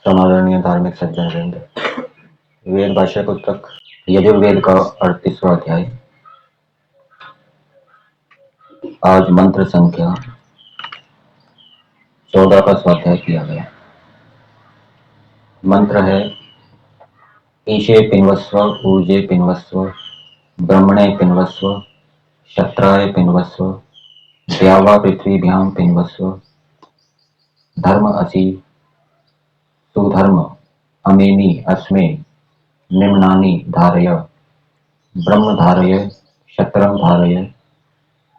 समादरणीय धार्मिक सज्जन वृंद, वेद भाष्य पुस्तक यजुर्वेद का 38वां अध्याय। आज मंत्र संख्या 14 का स्वाध्याय किया गया। मंत्र है ईशे पिन्वस्व, ऊर्जे पिन्वस्व, ब्रह्मणे पिन्वस्व, क्षत्राय पिन्वस्व, द्यावा पृथ्वीभ्याम पिन्वस्व, धर्म असि सुधर्म अमेनि अस्मे निम्नानि धारय, ब्रह्म धारय, क्षत्रम धारय,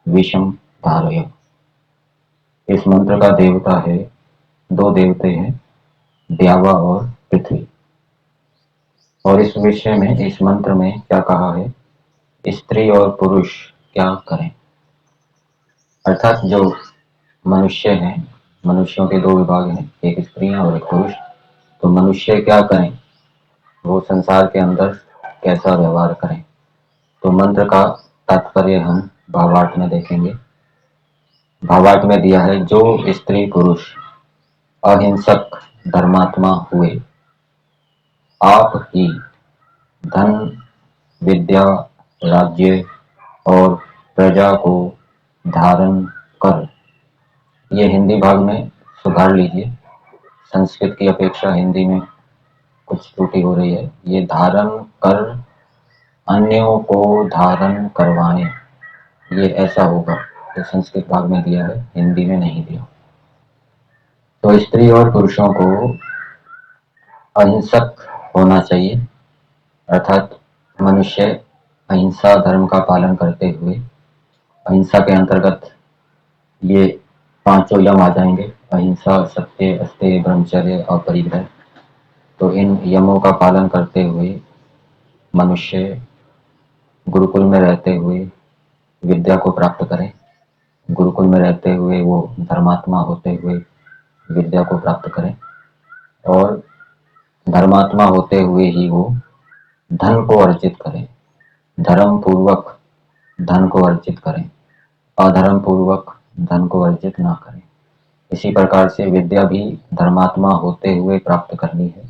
विषम धारय। इस मंत्र का देवता है, दो देवते हैं, द्यावा और पृथ्वी। और इस विषय में, इस मंत्र में क्या कहा है, स्त्री और पुरुष क्या करें। अर्थात जो मनुष्य हैं, मनुष्यों के दो विभाग हैं, एक स्त्रियां और एक पुरुष। तो मनुष्य क्या करें, वो संसार के अंदर कैसा व्यवहार करें। तो मंत्र का तात्पर्य हम भावार्थ में देखेंगे। भावार्थ में दिया है, जो स्त्री पुरुष अहिंसक धर्मात्मा हुए, आप ही धन, विद्या, राज्य और प्रजा को धारण कर। ये हिंदी भाग में सुधार लीजिए, संस्कृत की अपेक्षा हिंदी में कुछ त्रुटि हो रही है। ये धारण कर अन्यों को धारण करवाएं, ये ऐसा होगा। तो संस्कृत भाग में दिया है, हिंदी में नहीं दिया। तो स्त्री और पुरुषों को अहिंसक होना चाहिए, अर्थात मनुष्य अहिंसा धर्म का पालन करते हुए, अहिंसा के अंतर्गत ये पांचों यम आ जाएंगे, अहिंसा, सत्य, अस्तेय, ब्रह्मचर्य और परिग्रह। तो इन यमों का पालन करते हुए मनुष्य गुरुकुल में रहते हुए विद्या को प्राप्त करें। गुरुकुल में रहते हुए वो धर्मात्मा होते हुए विद्या को प्राप्त करें, और धर्मात्मा होते हुए ही वो धन को अर्जित करें। धर्म पूर्वक धन को अर्जित करें, अधर्म पूर्वक धन को अर्जित ना करें। इसी प्रकार से विद्या भी धर्मात्मा होते हुए प्राप्त करनी है,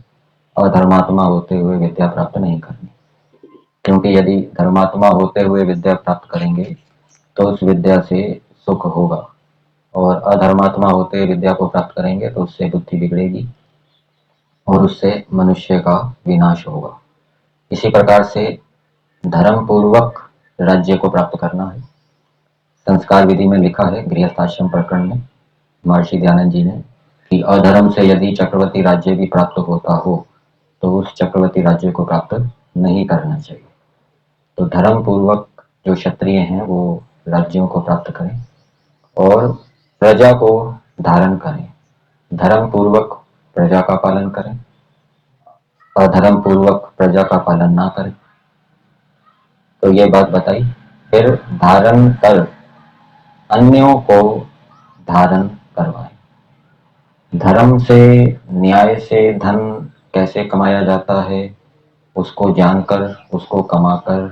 अधर्मात्मा होते हुए विद्या प्राप्त नहीं करनी। क्योंकि यदि धर्मात्मा होते हुए विद्या प्राप्त करेंगे तो उस विद्या से सुख होगा, और अधर्मात्मा होते हुए विद्या को प्राप्त करेंगे तो उससे बुद्धि बिगड़ेगी और उससे मनुष्य का विनाश होगा। इसी प्रकार से धर्म पूर्वक राज्य को प्राप्त करना है। संस्कार विधि में लिखा है, गृहस्थाश्रम प्रकरण में महर्षि दयानंद जी ने, कि अधर्म से यदि चक्रवर्ती राज्य भी प्राप्त होता हो तो उस चक्रवर्ती राज्य को प्राप्त नहीं करना चाहिए। तो धर्म पूर्वक जो क्षत्रिय हैं वो राज्यों को प्राप्त करें और प्रजा को धारण करें। धर्म पूर्वक प्रजा का पालन करें, अधर्म पूर्वक प्रजा का पालन ना करें। तो ये बात बताई। फिर धारण कर अन्यों को धारण करवाएं। धर्म से, न्याय से धन कैसे कमाया जाता है उसको जानकर, उसको कमाकर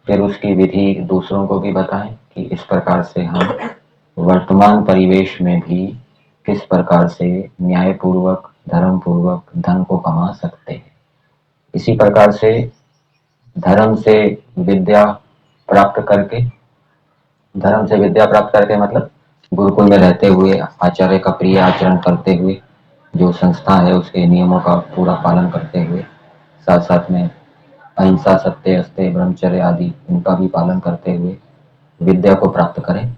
फिर उसकी विधि दूसरों को भी बताएं कि इस प्रकार से हम वर्तमान परिवेश में भी किस प्रकार से न्याय पूर्वक, धर्म पूर्वक धन को कमा सकते हैं। इसी प्रकार से धर्म से विद्या प्राप्त करके, धर्म से विद्या प्राप्त करके मतलब गुरुकुल में रहते हुए, आचार्य का प्रिय आचरण करते हुए, जो संस्था है उसके नियमों का पूरा पालन करते हुए, साथ साथ में अहिंसा, सत्य, अस्तेय, ब्रह्मचर्य आदि इनका भी पालन करते हुए विद्या को प्राप्त करें।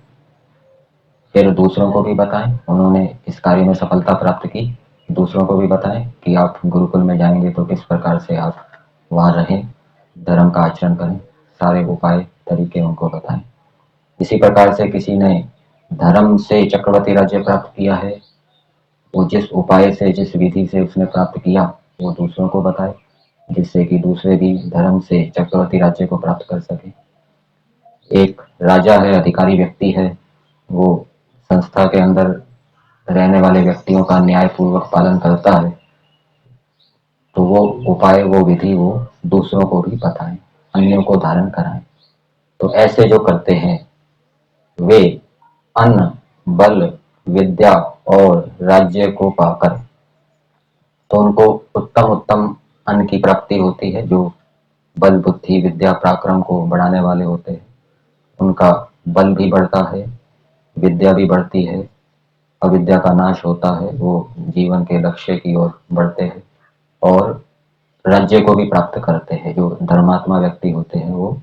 फिर दूसरों को भी बताएं, उन्होंने इस कार्य में सफलता प्राप्त की, दूसरों को भी बताएं कि आप गुरुकुल में जाएंगे तो किस प्रकार से आप वहां रहें, धर्म का आचरण करें। सारे उपाय, तरीके उनको बताएं। इसी प्रकार से किसी ने धर्म से चक्रवर्ती राज्य प्राप्त किया है, वो जिस उपाय से, जिस विधि से उसने प्राप्त किया वो दूसरों को बताए, जिससे कि दूसरे भी धर्म से चक्रवर्ती राज्य को प्राप्त कर सके। एक राजा है, अधिकारी व्यक्ति है, वो संस्था के अंदर रहने वाले व्यक्तियों का न्याय पूर्वक पालन करता है, तो वो उपाय, वो विधि वो दूसरों को भी बताएं, अन्यों को धारण कराएं। तो ऐसे जो करते हैं वे अन्न, बल, विद्या और राज्य को पाकर तो उनको उत्तम उत्तम अन्न की प्राप्ति होती है, जो बल बुद्धि विद्या पराक्रम को बढ़ाने वाले होते हैं। उनका बल भी बढ़ता है, विद्या भी बढ़ती है, अविद्या का नाश होता है, वो जीवन के लक्ष्य की ओर बढ़ते हैं और राज्य को भी प्राप्त करते हैं। जो धर्मात्मा व्यक्ति होते हैं वो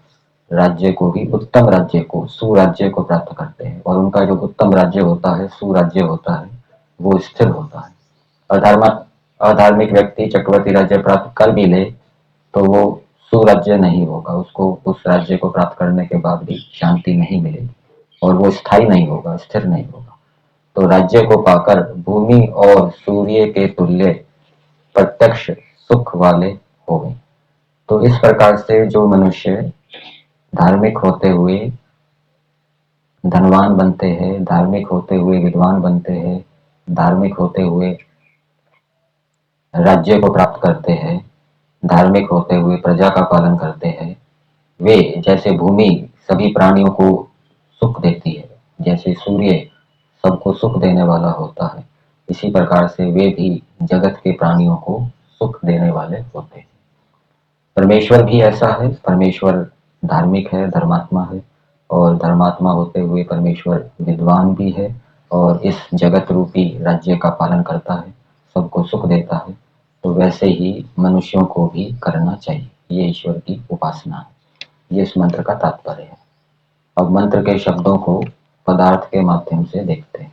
राज्य को भी, उत्तम राज्य को, सुराज्य को प्राप्त करते हैं और उनका जो उत्तम राज्य होता है, सुराज्य होता है, वो स्थिर होता है। अधार्मिक व्यक्ति चक्रवर्ती राज्य प्राप्त कर भी ले तो वो सुराज्य नहीं होगा, उसको उस राज्य को प्राप्त करने के बाद भी शांति नहीं मिलेगी और वो स्थायी नहीं होगा, स्थिर नहीं होगा। तो राज्य को पाकर भूमि और सूर्य के तुल्य प्रत्यक्ष सुख वाले हो गए। तो इस प्रकार से जो मनुष्य धार्मिक होते हुए धनवान बनते हैं, धार्मिक होते हुए विद्वान बनते हैं, धार्मिक होते हुए राज्य को प्राप्त करते हैं, धार्मिक होते हुए प्रजा का पालन करते हैं, वे जैसे भूमि सभी प्राणियों को सुख देती है, जैसे सूर्य सबको सुख देने वाला होता है, इसी प्रकार से वे भी जगत के प्राणियों को सुख देने वाले होते हैं। परमेश्वर भी ऐसा है, परमेश्वर धार्मिक है, धर्मात्मा है और धर्मात्मा होते हुए परमेश्वर विद्वान भी है और इस जगत रूपी राज्य का पालन करता है, सबको सुख देता है। तो वैसे ही मनुष्यों को भी करना चाहिए। ये ईश्वर की उपासना है, ये इस मंत्र का तात्पर्य है। अब मंत्र के शब्दों को पदार्थ के माध्यम से देखते हैं।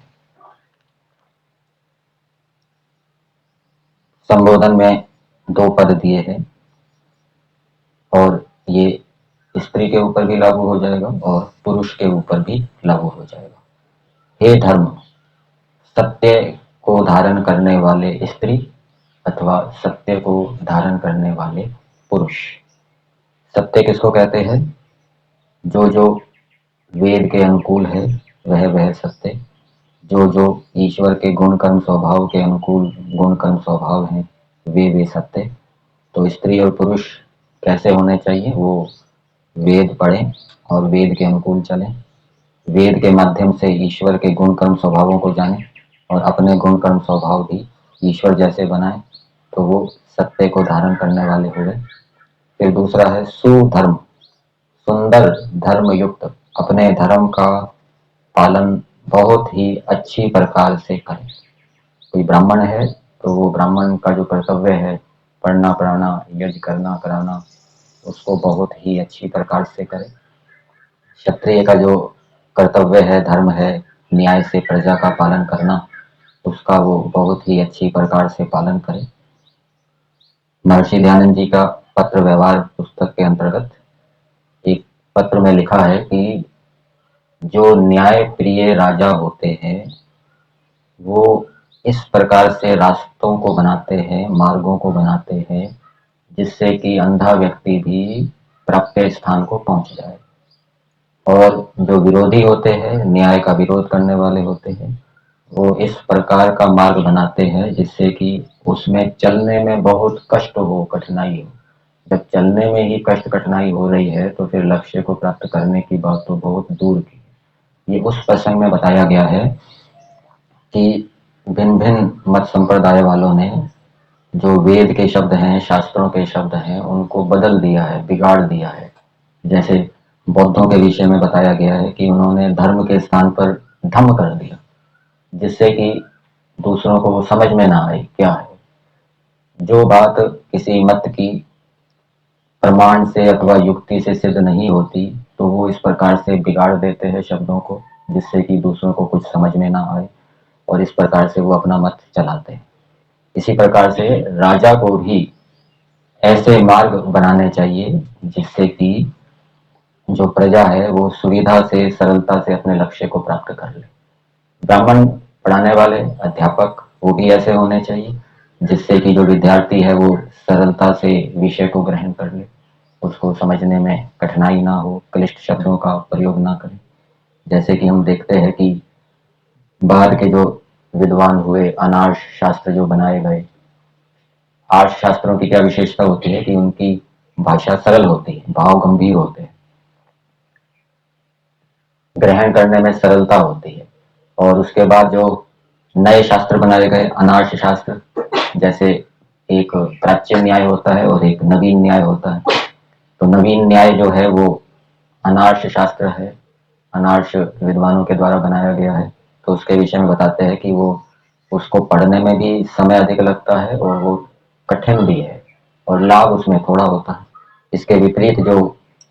संबोधन में 2 पद दिए हैं और ये स्त्री के ऊपर भी लागू हो जाएगा और पुरुष के ऊपर भी लागू हो जाएगा। हे धर्म, सत्य को धारण करने वाले स्त्री अथवा सत्य को धारण करने वाले पुरुष। सत्य किसको कहते हैं? जो जो वेद के अनुकूल है वह वह सत्य, जो जो ईश्वर के गुण कर्म स्वभाव के अनुकूल गुण कर्म स्वभाव हैं वे सत्य। तो स्त्री और पुरुष कैसे होने चाहिए? वो वेद पढ़ें और वेद के अनुकूल चलें, वेद के माध्यम से ईश्वर के गुण कर्म स्वभावों को जानें और अपने गुण कर्म स्वभाव भी ईश्वर जैसे बनाएं, तो वो सत्य को धारण करने वाले हुए। फिर दूसरा है सुधर्म, सुंदर धर्म युक्त, अपने धर्म का पालन बहुत ही अच्छी प्रकार से करें। कोई ब्राह्मण है तो वो ब्राह्मण का जो कर्तव्य है, पढ़ना पढ़ाना यज्ञ करना कराना, उसको बहुत ही अच्छी प्रकार से करे। क्षत्रिय का जो कर्तव्य है, धर्म है, न्याय से प्रजा का पालन करना, उसका वो बहुत ही अच्छी प्रकार से पालन करे। महर्षि दयानंद जी का पत्र व्यवहार पुस्तक के अंतर्गत एक पत्र में लिखा है कि जो न्याय प्रिय राजा होते हैं वो इस प्रकार से रास्तों को बनाते हैं, मार्गों को बनाते हैं, जिससे कि अंधा व्यक्ति भी प्राप्य स्थान को पहुंच जाए। और जो विरोधी होते हैं, न्याय का विरोध करने वाले होते हैं, वो इस प्रकार का मार्ग बनाते हैं जिससे कि उसमें चलने में बहुत कष्ट हो, कठिनाई हो। जब चलने में ही कष्ट कठिनाई हो रही है तो फिर लक्ष्य को प्राप्त करने की बात तो बहुत दूर की। ये उस प्रसंग में बताया गया है कि भिन्न भिन्न मत संप्रदाय वालों ने जो वेद के शब्द हैं, शास्त्रों के शब्द हैं, उनको बदल दिया है, बिगाड़ दिया है। जैसे बौद्धों के विषय में बताया गया है कि उन्होंने धर्म के स्थान पर धम्म कर दिया, जिससे कि दूसरों को वो समझ में ना आए क्या है। जो बात किसी मत की प्रमाण से अथवा युक्ति से सिद्ध नहीं होती तो वो इस प्रकार से बिगाड़ देते हैं शब्दों को, जिससे कि दूसरों को कुछ समझ में ना आए और इस प्रकार से वो अपना मत चलाते हैं। इसी प्रकार से राजा को भी ऐसे मार्ग बनाने चाहिए जिससे कि जो प्रजा है वो सुविधा से, सरलता से अपने लक्ष्य को प्राप्त कर ले। ब्राह्मण पढ़ाने वाले अध्यापक वो भी ऐसे होने चाहिए जिससे कि जो विद्यार्थी है वो सरलता से विषय को ग्रहण कर ले, उसको समझने में कठिनाई ना हो, क्लिष्ट शब्दों का प्रयोग ना करें। जैसे कि हम देखते हैं कि बाद के जो विद्वान हुए, अनार्ष शास्त्र जो बनाए गए, आर्ष शास्त्रों की क्या विशेषता होती है कि उनकी भाषा सरल होती है, भाव गंभीर होते हैं, ग्रहण करने में सरलता होती है। और उसके बाद जो नए शास्त्र बनाए गए, अनार्ष शास्त्र, जैसे एक प्राच्य न्याय होता है और एक नवीन न्याय होता है। तो नवीन न्याय जो है वो अनार्ष शास्त्र है, अनार्ष विद्वानों के द्वारा बनाया गया है। तो उसके विषय में बताते हैं कि वो उसको पढ़ने में भी समय अधिक लगता है और वो कठिन भी है और लाभ उसमें थोड़ा होता है। इसके विपरीत जो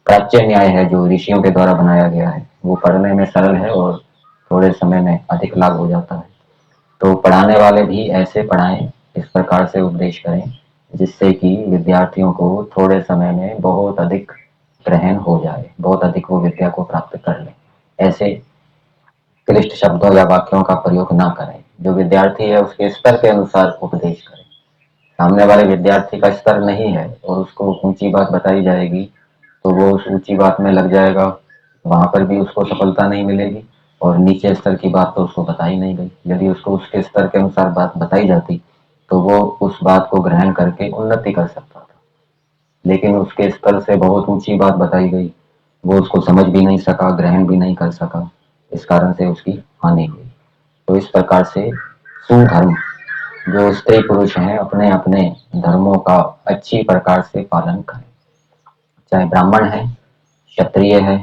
प्राच्य न्याय है, जो ऋषियों के द्वारा बनाया गया है, वो पढ़ने में सरल है और थोड़े समय में अधिक लाभ हो जाता है। तो पढ़ाने वाले भी ऐसे पढ़ाएं, इस प्रकार से उपदेश करें जिससे कि विद्यार्थियों को थोड़े समय में बहुत अधिक ग्रहण हो जाए, बहुत अधिक वो विद्या को प्राप्त कर लें। ऐसे क्लिष्ट शब्दों या वाक्यों का प्रयोग ना करें। जो विद्यार्थी है उसके स्तर के अनुसार उपदेश करें। सामने वाले विद्यार्थी का स्तर नहीं है और उसको ऊंची बात बताई जाएगी तो वो उस ऊंची बात में लग जाएगा, वहां पर भी उसको सफलता नहीं मिलेगी और नीचे स्तर की बात तो उसको बताई नहीं गई। यदि उसको उसके स्तर के अनुसार बात बताई जाती तो वो उस बात को ग्रहण करके उन्नति कर सकता था, लेकिन उसके स्तर से बहुत ऊंची बात बताई गई, वो उसको समझ भी नहीं सका, ग्रहण भी नहीं कर सका, इस कारण से उसकी हानि हुई। तो इस प्रकार से सुधर्म, जो स्त्री पुरुष हैं, अपने अपने धर्मों का अच्छी प्रकार से पालन करें। चाहे ब्राह्मण है, क्षत्रिय है,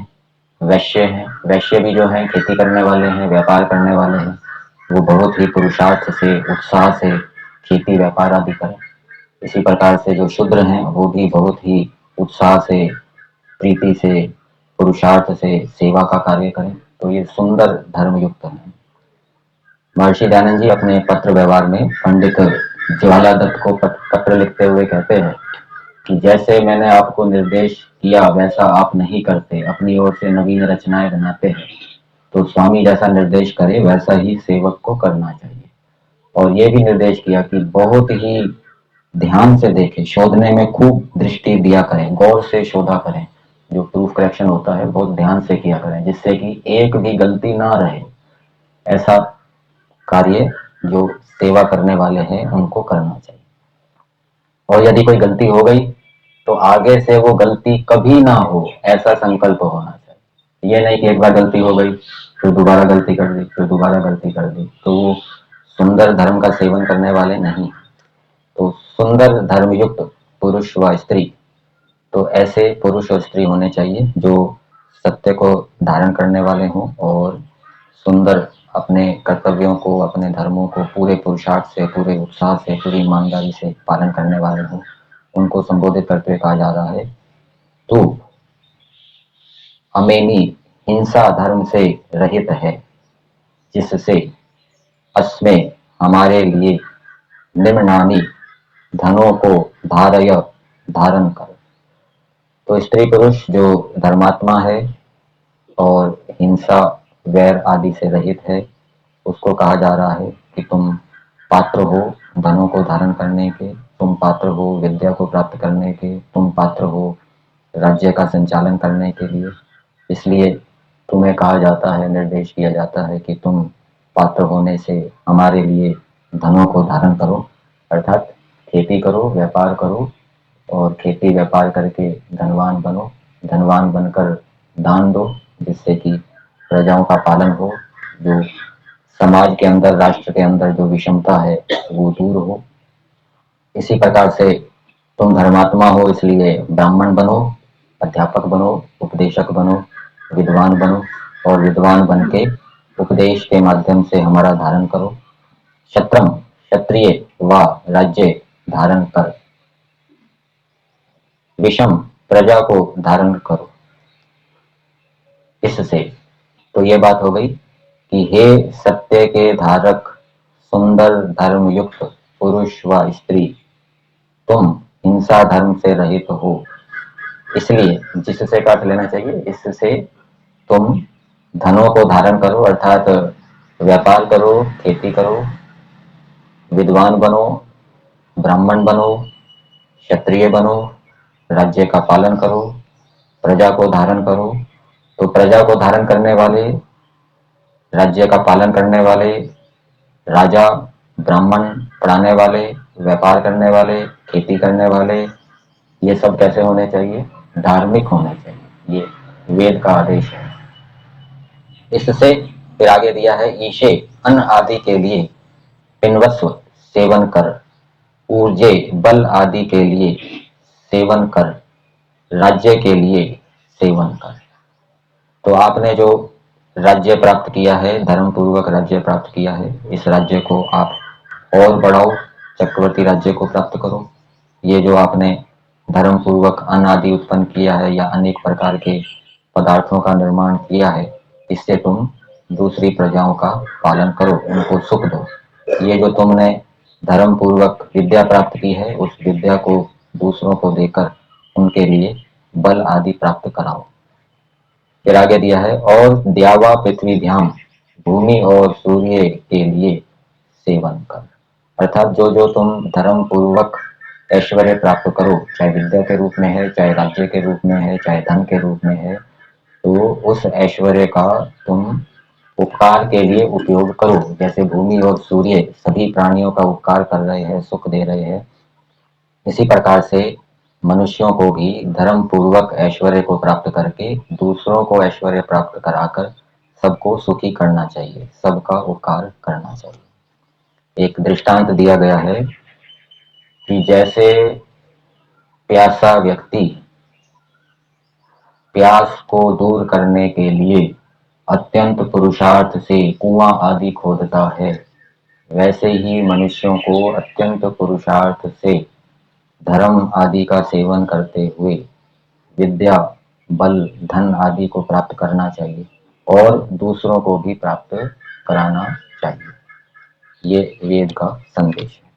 वैश्य है। वैश्य भी जो है खेती करने वाले हैं, व्यापार करने वाले हैं, वो बहुत ही पुरुषार्थ से, उत्साह से खेती व्यापार आदि करें। इसी प्रकार से जो शूद्र हैं वो भी बहुत ही उत्साह से, प्रीति से, पुरुषार्थ से सेवा का कार्य करें। तो ये सुंदर धर्म युक्त है। महर्षि दयानंद जी अपने पत्र व्यवहार में पंडित ज्वाला दत्त को पत्र लिखते हुए कहते हैं कि जैसे मैंने आपको निर्देश किया वैसा आप नहीं करते, अपनी ओर से नवीन रचनाएं बनाते हैं, तो स्वामी जैसा निर्देश करे वैसा ही सेवक को करना चाहिए। और ये भी निर्देश किया कि बहुत ही ध्यान से देखें, शोधने में खूब दृष्टि दिया करें, गौर से शोधा करें। जो प्रूफ करेक्शन होता है बहुत ध्यान से किया करें जिससे कि एक भी गलती ना रहे। ऐसा कार्य जो सेवा करने वाले हैं उनको करना चाहिए। और यदि कोई गलती हो गई तो आगे से वो गलती कभी ना हो, ऐसा संकल्प होना चाहिए। ये नहीं कि एक बार गलती हो गई फिर दोबारा गलती कर दी, फिर दोबारा गलती कर दी, तो वो सुंदर धर्म का सेवन करने वाले नहीं। तो सुंदर धर्मयुक्त पुरुष व स्त्री, तो ऐसे पुरुष और स्त्री होने चाहिए जो सत्य को धारण करने वाले हों और सुंदर अपने कर्तव्यों को, अपने धर्मों को पूरे पुरुषार्थ से, पूरे उत्साह से, पूरी ईमानदारी से पालन करने वाले हों। उनको संबोधित करते हुए कहा जा रहा है, तू अमेनी हिंसा धर्म से रहित है, जिससे अस्मे हमारे लिए निम्नानी धनों को धारय धारण कर। तो स्त्री पुरुष जो धर्मात्मा है और हिंसा, वैर आदि से रहित है, उसको कहा जा रहा है कि तुम पात्र हो धनों को धारण करने के, तुम पात्र हो विद्या को प्राप्त करने के, तुम पात्र हो राज्य का संचालन करने के लिए। इसलिए तुम्हें कहा जाता है, निर्देश किया जाता है कि तुम पात्र होने से हमारे लिए धनों को धारण करो, अर्थात खेती करो, व्यापार करो और खेती व्यापार करके धनवान बनो। धनवान बनकर दान दो जिससे कि प्रजाओं का पालन हो, जो समाज के अंदर, राष्ट्र के अंदर जो विषमता है वो दूर हो। इसी प्रकार से तुम धर्मात्मा हो इसलिए ब्राह्मण बनो, अध्यापक बनो, उपदेशक बनो, विद्वान बनो और विद्वान बन के उपदेश के माध्यम से हमारा धारण करो। क्षत्रम क्षत्रिय व राज्य धारण कर, विषम प्रजा को धारण करो। इससे तो ये बात हो गई कि हे सत्य के धारक, सुंदर धर्म युक्त पुरुष व स्त्री, तुम हिंसा धर्म से रहित हो। इसलिए जिससे काट लेना चाहिए, इससे तुम धनों को धारण करो, अर्थात व्यापार करो, खेती करो, विद्वान बनो, ब्राह्मण बनो, क्षत्रिय बनो, राज्य का पालन करो, प्रजा को धारण करो। तो प्रजा को धारण करने वाले, राज्य का पालन करने वाले, राजा, ब्राह्मण, पढ़ाने वाले, व्यापार करने वाले, खेती करने वाले, ये सब कैसे होने चाहिए? धार्मिक होने चाहिए। ये वेद का आदेश है। इससे फिर आगे दिया है, ईशे अन्न आदि के लिए पिनवस्व सेवन कर, ऊर्जे बल आदि के लिए सेवन कर, राज्य के लिए सेवन कर। तो आपने जो राज्य प्राप्त किया है, धर्म पूर्वक राज्य प्राप्त किया है, इस राज्य को आप और बढ़ाओ, चक्रवर्ती राज्य को प्राप्त करो। ये जो आपने धर्म पूर्वक अन्न आदि उत्पन्न किया है या अनेक प्रकार के पदार्थों का निर्माण किया है, इससे तुम दूसरी प्रजाओं का पालन करो, उनको सुख दो। ये जो तुमने धर्म पूर्वक विद्या प्राप्त की है, उस विद्या को दूसरों को देकर उनके लिए बल आदि प्राप्त कराओ। फिर आगे दिया है, और द्यावा पृथ्वीभ्याम, भूमि और सूर्य के लिए सेवन कर। अर्थात जो जो तुम धर्म पूर्वक ऐश्वर्य प्राप्त करो, चाहे विद्या के रूप में है, चाहे राज्य के रूप में है, चाहे धन के रूप में है, तो उस ऐश्वर्य का तुम उपकार के लिए उपयोग करो। जैसे भूमि और सूर्य सभी प्राणियों का उपकार कर रहे हैं, सुख दे रहे हैं, इसी प्रकार से मनुष्यों को भी धर्म पूर्वक ऐश्वर्य को प्राप्त करके दूसरों को ऐश्वर्य प्राप्त कराकर सबको सुखी करना चाहिए, सबका उपकार करना चाहिए। एक दृष्टांत दिया गया है कि जैसे प्यासा व्यक्ति प्यास को दूर करने के लिए अत्यंत पुरुषार्थ से कुआं आदि खोदता है, वैसे ही मनुष्यों को अत्यंत पुरुषार्थ से धर्म आदि का सेवन करते हुए विद्या, बल, धन आदि को प्राप्त करना चाहिए और दूसरों को भी प्राप्त कराना चाहिए। ये वेद का संदेश है।